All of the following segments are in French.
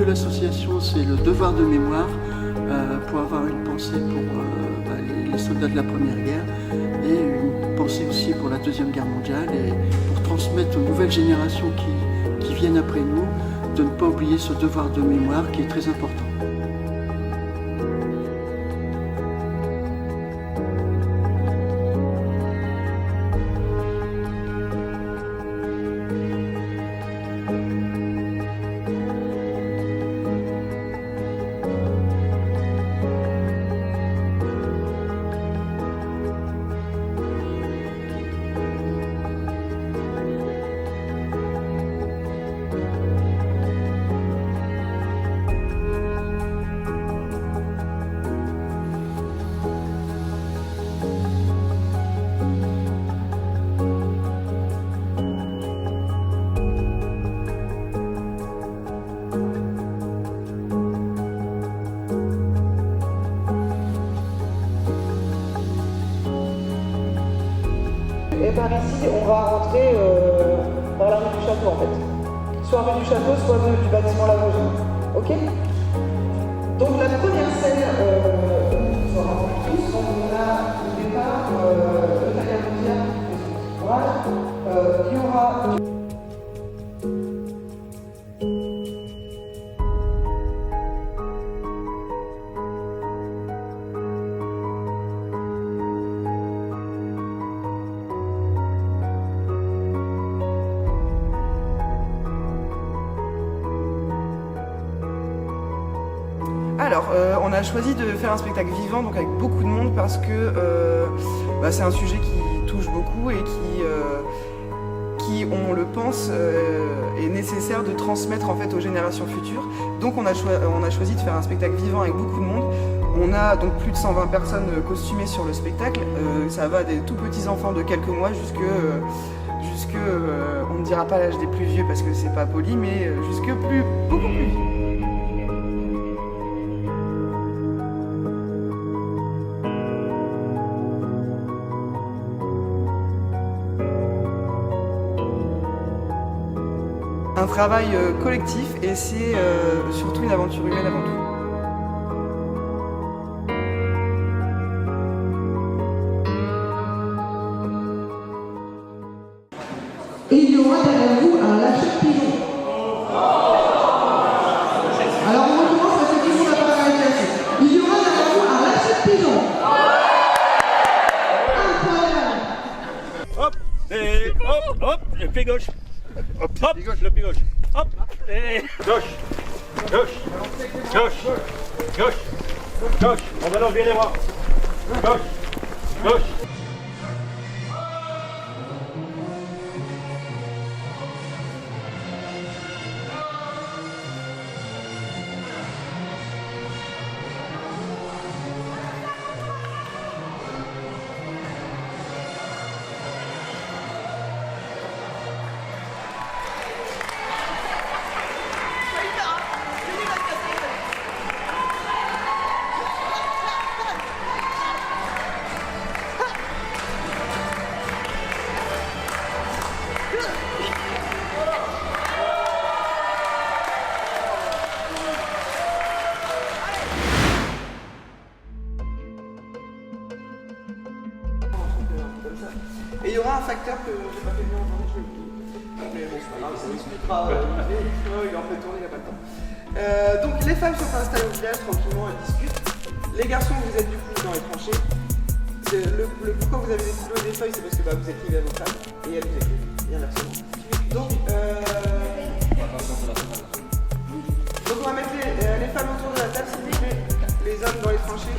l'association, c'est le devoir de mémoire pour avoir une pensée pour les soldats de la Première Guerre et une pensée aussi pour la Deuxième Guerre mondiale et pour transmettre aux nouvelles générations qui viennent après nous de ne pas oublier ce devoir de mémoire qui est très important. Et par ici, on va rentrer par la rue du Château en fait. Soit rue du Château, soit rue du bâtiment Lavogin. Ok? Donc la première scène, on se rappelle tous, quand on a au départ le Tagarosia, voilà, il y aura... Alors, on a choisi de faire un spectacle vivant, donc avec beaucoup de monde, parce que c'est un sujet qui touche beaucoup et qui on le pense, est nécessaire de transmettre en fait aux générations futures. Donc on a choisi de faire un spectacle vivant avec beaucoup de monde. On a donc plus de 120 personnes costumées sur le spectacle. Ça va des tout petits enfants de quelques mois jusque on ne dira pas l'âge des plus vieux parce que c'est pas poli, mais jusque beaucoup plus vieux. Un travail collectif et c'est surtout une aventure humaine avant tout. Et il y aura derrière vous un lâcher de pigeon. Alors on recommence parce que tout le monde n'a pas arrêté assez. Il y aura derrière vous un lâcher de pigeon. Incroyable. Hop, et hop, hop, le pied gauche. Hop, hop, le pied gauche. Hop, et gauche, gauche, gauche, gauche, gauche. On va l'enlever les bras. Gauche, gauche. Et il y aura un facteur que j'ai pas fait bien entendre, je mais bon, c'est pas grave, ça m'expliquera. Il en fait tourner, il n'a pas le temps. Donc les femmes sont installées au village tranquillement, elles discutent. Les garçons, vous êtes du coup dans les tranchées. Pourquoi vous avez des feuilles, c'est parce que vous écrivez à vos femmes et elles vous écrivent, et inversement. Donc on va mettre les femmes autour de la table, s'il vous plaît, les hommes dans les tranchées.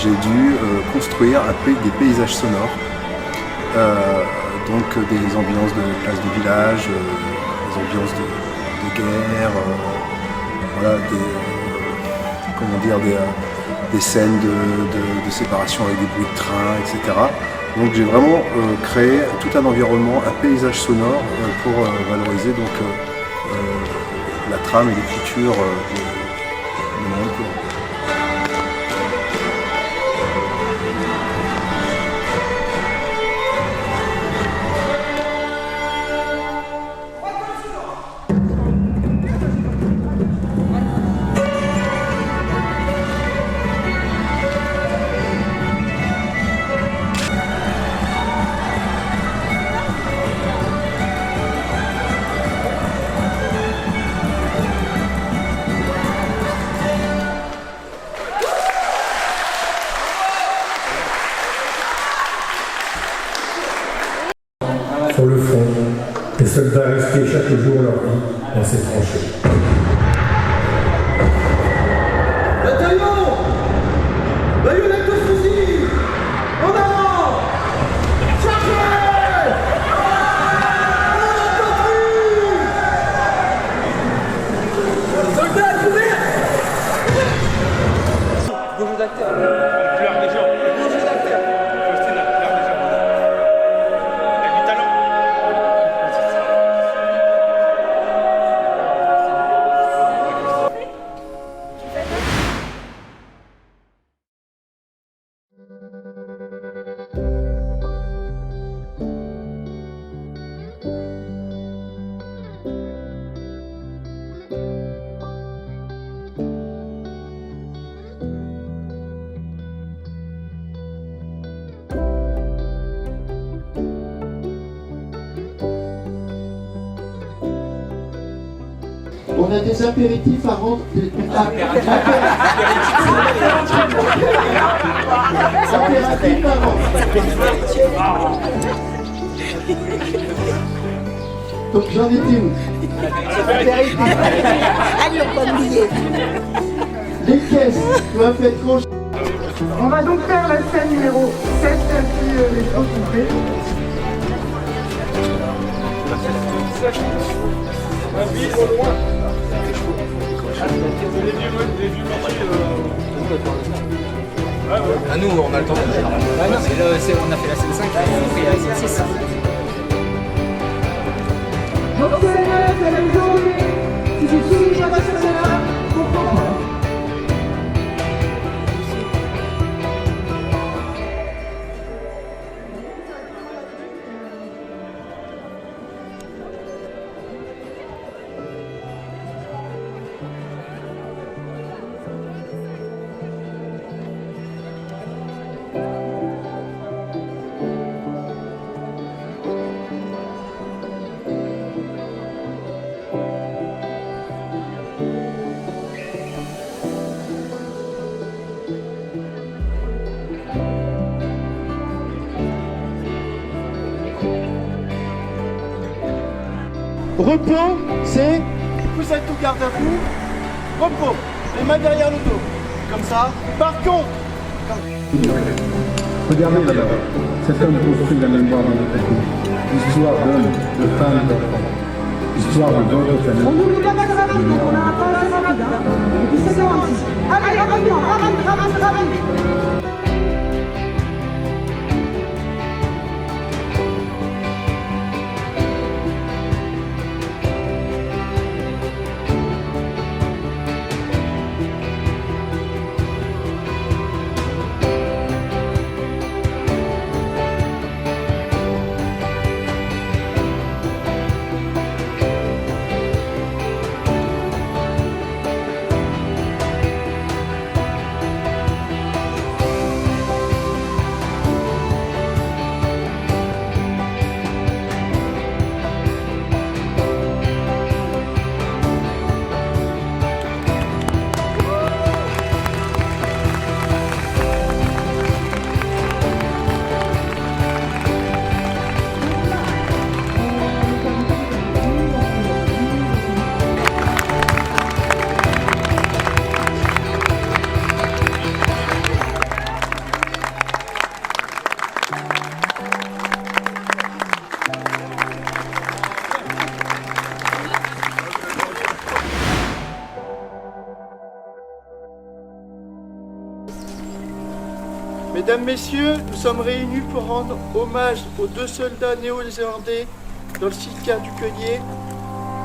j'ai dû construire des paysages sonores, donc des ambiances de place de village, des ambiances de guerre, voilà, des scènes de séparation avec des bruits de train, etc. Donc j'ai vraiment créé tout un environnement, un paysage sonore pour valoriser donc, la trame et l'écriture de mon cours. Sur le front, les soldats risquaient chaque jour leur vie dans ces tranchées. Bataillon! Baïonnette au fusil! En avant! Chargez! Soldats, courir! Beau jeu d'acteur. Fleur des gens. Beau jeu d'acteur. Faustine, la fleur des gens. Il y a du talent. On a des apéritifs à rendre. Apéritifs à rendre. Donc j'en étais où? Les caisses doivent être rangées. On va donc faire la scène numéro 7 si les choses sont prêtes. Ah nous on a le temps de faire. On a fait la scène 5 et on a fait la scène 6. Donc c'est la journée. Si je suis déjà passé là, comprends pas. Repos, c'est vous êtes tout garde à vous. Repos, les mains derrière le dos. Comme ça. Par contre, Regardez là-bas, cet homme construit la mémoire dans notre pays. L'histoire d'hommes, de femmes et d'enfants. L'histoire de votre famille. On n'oublie pas de ramener, on a un peu assez rapide. Et puis c'est bon aussi. Allez, ramène-moi, ramène. Mesdames, Messieurs, nous sommes réunis pour rendre hommage aux 2 soldats néo-zélandais dans le cimetière du Collier,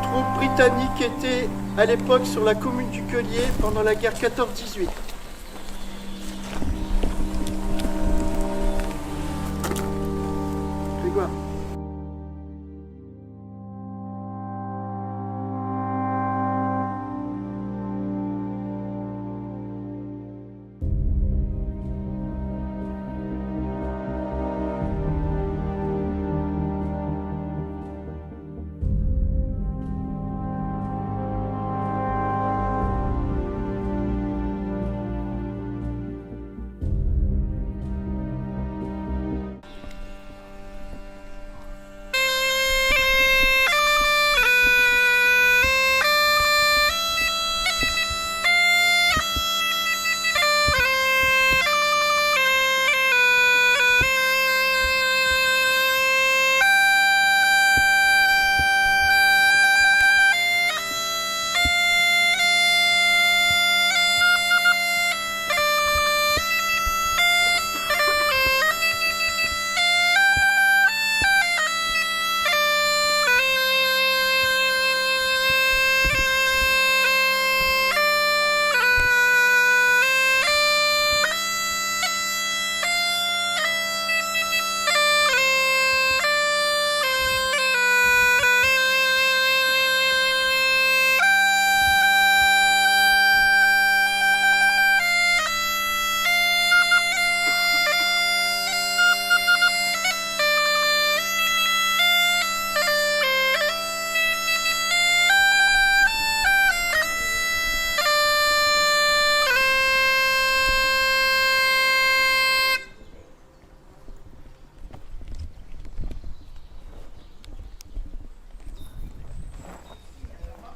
troupes britanniques qui étaient à l'époque sur la commune du Collier pendant la guerre 14-18. Grégoire.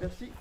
Merci.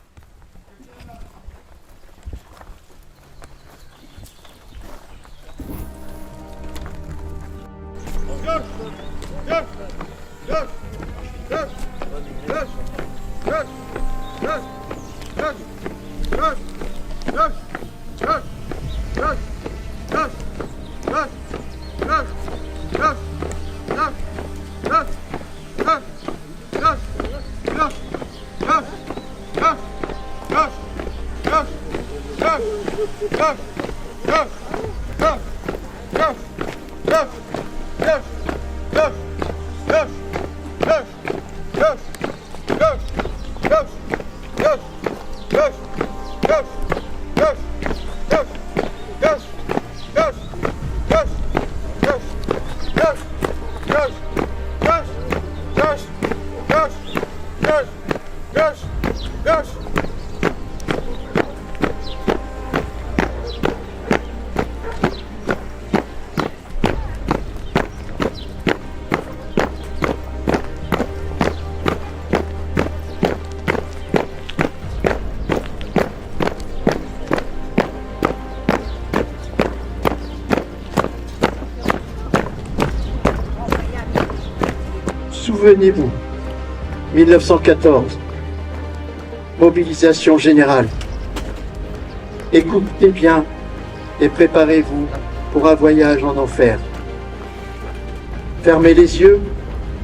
Souvenez-vous, 1914, mobilisation générale. Écoutez bien et préparez-vous pour un voyage en enfer. Fermez les yeux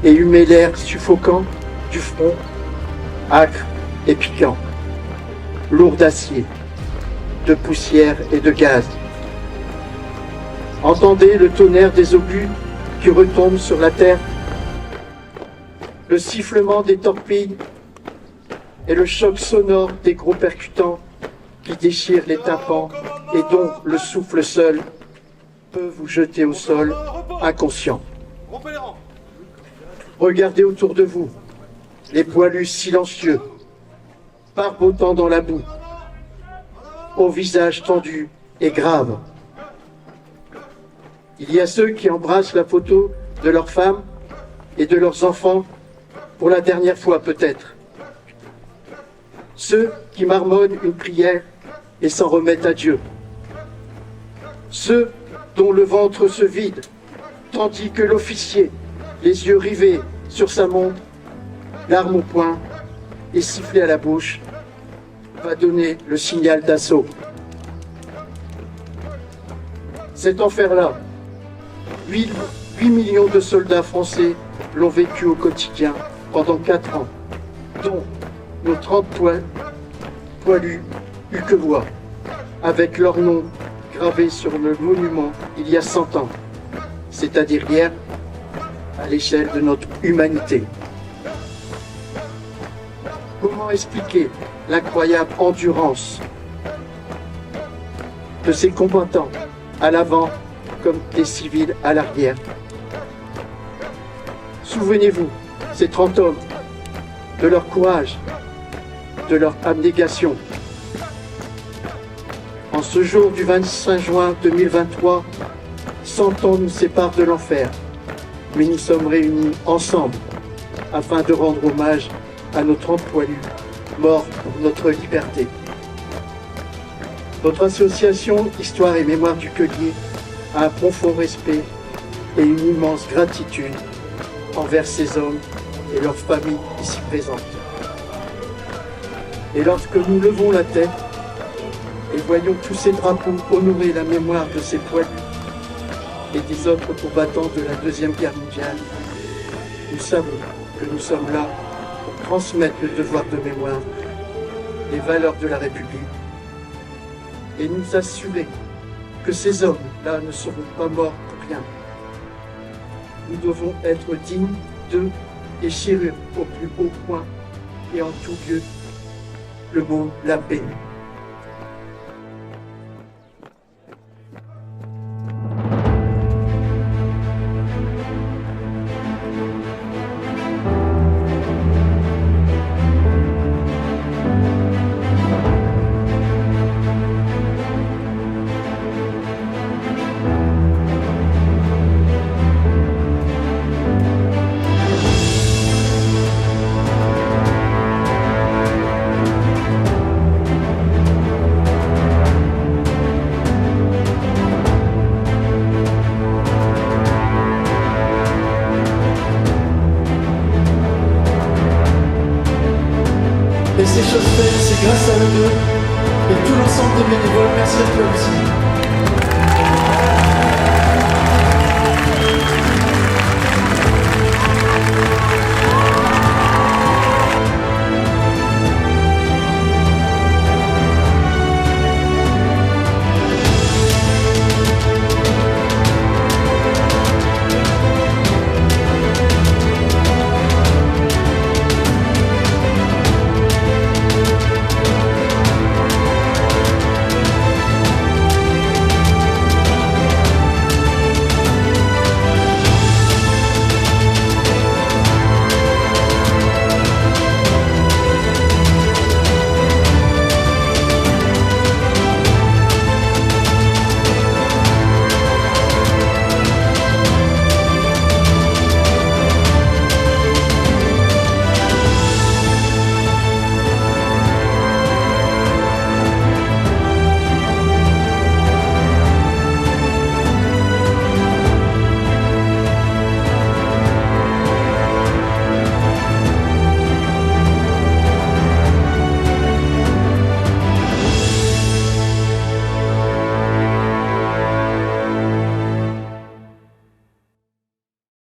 et humez l'air suffocant du front, acre et piquant, lourd d'acier, de poussière et de gaz. Entendez le tonnerre des obus qui retombent sur la terre, le sifflement des torpilles et le choc sonore des gros percutants qui déchirent les tympans et dont le souffle seul peut vous jeter au sol inconscient. Regardez autour de vous, les poilus silencieux, barbotant dans la boue, au visage tendu et grave. Il y a ceux qui embrassent la photo de leurs femmes et de leurs enfants pour la dernière fois peut-être. Ceux qui marmonnent une prière et s'en remettent à Dieu. Ceux dont le ventre se vide, tandis que l'officier, les yeux rivés sur sa montre, l'arme au poing et sifflet à la bouche, va donner le signal d'assaut. Cet enfer-là, 8 millions de soldats français l'ont vécu au quotidien pendant 4 ans, dont nos 30 poilus Huquevois, avec leur nom gravé sur le monument il y a 100 ans, c'est-à-dire hier, à l'échelle de notre humanité. Comment expliquer l'incroyable endurance de ces combattants à l'avant comme des civils à l'arrière? Souvenez-vous, ces 30 hommes, de leur courage, de leur abnégation. En ce jour du 25 juin 2023, 100 ans nous séparent de l'enfer, mais nous sommes réunis ensemble afin de rendre hommage à nos 30 poilus morts pour notre liberté. Notre association Histoire et Mémoire du Queulier a un profond respect et une immense gratitude envers ces hommes et leurs familles ici présentes. Et lorsque nous levons la tête et voyons tous ces drapeaux honorer la mémoire de ces poilus et des autres combattants de la Deuxième Guerre mondiale, nous savons que nous sommes là pour transmettre le devoir de mémoire, les valeurs de la République, et nous assurer que ces hommes-là ne seront pas morts pour rien. Nous devons être dignes d'eux et chérir au plus haut point et en tout lieu le mot « la paix ». Et ces choses faites, c'est grâce à eux deux et tout l'ensemble des bénévoles. Merci à toi aussi.